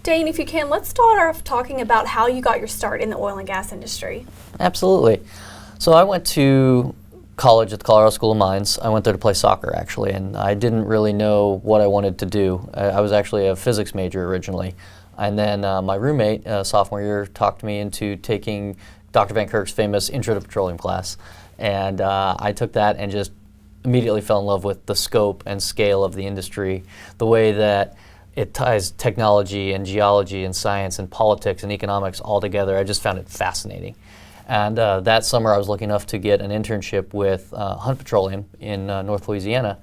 Dane, if you can, let's start off talking about how you got your start in the oil and gas industry. Absolutely. So I went to college at the Colorado School of Mines. I went there to play soccer, actually, and I didn't really know what I wanted to do. I was actually a physics major originally, and then my roommate, sophomore year, talked me into taking Dr. Van Kirk's famous Intro to Petroleum class, and I took that and just immediately fell in love with the scope and scale of the industry, the way that it ties technology and geology and science and politics and economics all together. I just found it fascinating. And that summer I was lucky enough to get an internship with Hunt Petroleum in North Louisiana,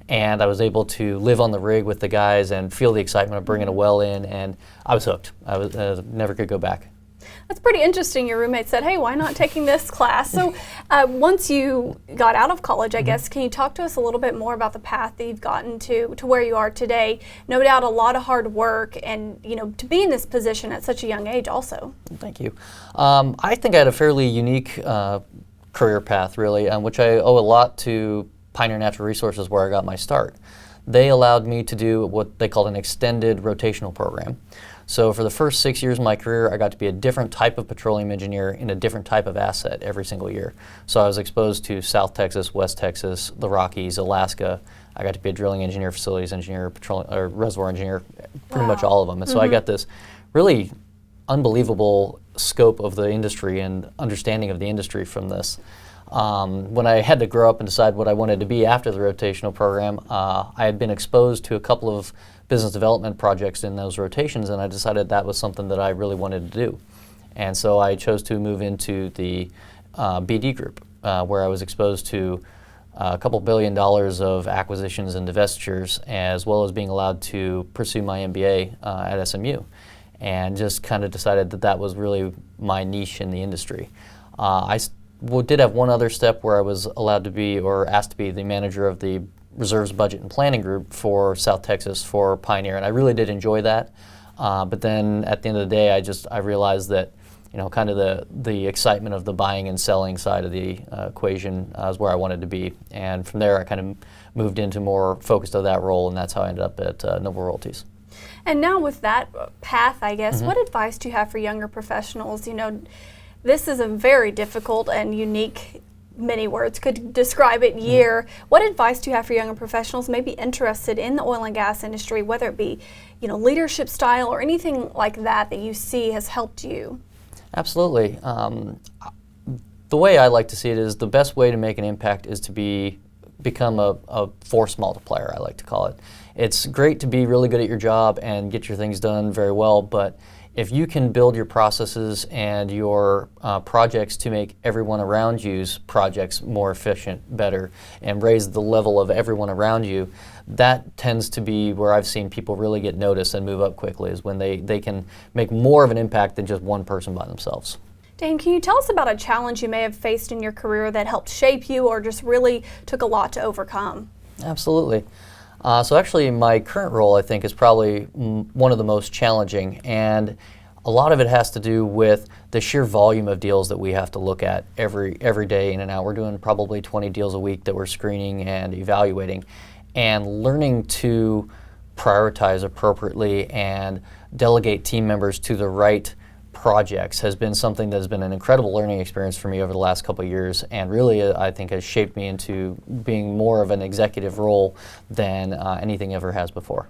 and I was able to live on the rig with the guys and feel the excitement of bringing a well in, and I was hooked. I was never could go back. That's pretty interesting. Your roommate said, hey, why not taking this class? So once you got out of college, I guess, can you talk to us a little bit more about the path that you've gotten to where you are today? No doubt a lot of hard work and, you know, to be in this position at such a young age also. Thank you. I think I had a fairly unique career path, really, which I owe a lot to Pioneer Natural Resources, where I got my start. They allowed me to do what they called an extended rotational program. So for the first 6 years of my career, I got to be a different type of petroleum engineer in a different type of asset every single year. So I was exposed to South Texas, West Texas, the Rockies, Alaska. I got to be a drilling engineer, facilities engineer, reservoir engineer, pretty much all of them. And so I got this really unbelievable scope of the industry and understanding of the industry from this. When I had to grow up and decide what I wanted to be after the rotational program, I had been exposed to a couple of business development projects in those rotations, and I decided that was something that I really wanted to do. And so I chose to move into the BD group, where I was exposed to a couple $1 billion of acquisitions and divestitures, as well as being allowed to pursue my MBA at SMU, and just kind of decided that that was really my niche in the industry. I did have one other step where I was allowed to be, or asked to be, the manager of the Reserves Budget and Planning Group for South Texas for Pioneer, and I really did enjoy that. But then at the end of the day, I realized that, you know, kind of the excitement of the buying and selling side of the equation is where I wanted to be, and from there I kind of moved into more focused of that role, and that's how I ended up at Noble Royalties. And now with that path, I guess, what advice do you have for younger professionals? You know, this is a very difficult and unique, many words could describe it, year. What advice do you have for younger professionals maybe interested in the oil and gas industry, whether it be, you know, leadership style or anything like that that you see has helped you? Absolutely. The way I like to see it is the best way to make an impact is to become a force multiplier, I like to call it. It's great to be really good at your job and get your things done very well, but if you can build your processes and your projects to make everyone around you's projects more efficient, better, and raise the level of everyone around you, that tends to be where I've seen people really get noticed and move up quickly, is when they can make more of an impact than just one person by themselves. Dane, can you tell us about a challenge you may have faced in your career that helped shape you or just really took a lot to overcome? Absolutely. So actually my current role, I think, is probably one of the most challenging, and a lot of it has to do with the sheer volume of deals that we have to look at every day in and out. We're doing probably 20 deals a week that we're screening and evaluating, and learning to prioritize appropriately and delegate team members to the right projects has been something that has been an incredible learning experience for me over the last couple of years, and really I think has shaped me into being more of an executive role than anything ever has before.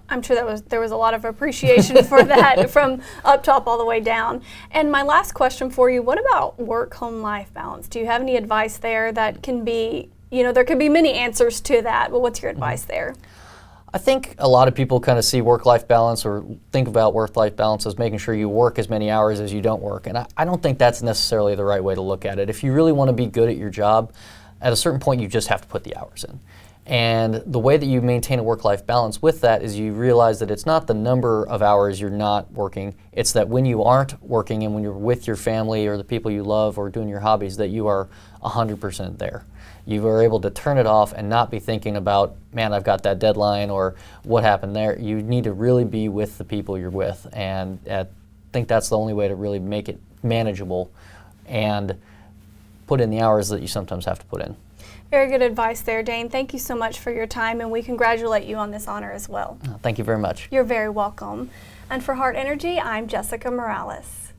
I'm sure there was a lot of appreciation for that from up top all the way down. And my last question for you, what about work-home life balance? Do you have any advice there that can be, you know, there could be many answers to that, but what's your advice there? I think a lot of people kind of see work-life balance, or think about work-life balance as making sure you work as many hours as you don't work. And I don't think that's necessarily the right way to look at it. If you really want to be good at your job, at a certain point you just have to put the hours in. And the way that you maintain a work-life balance with that is you realize that it's not the number of hours you're not working, it's that when you aren't working and when you're with your family or the people you love or doing your hobbies, that you are 100% there. You are able to turn it off and not be thinking about, man, I've got that deadline or what happened there. You need to really be with the people you're with, and I think that's the only way to really make it manageable. And put in the hours that you sometimes have to put in. Very good advice there, Dane. Thank you so much for your time, and we congratulate you on this honor as well. Thank you very much. You're very welcome. And for Heart Energy, I'm Jessica Morales.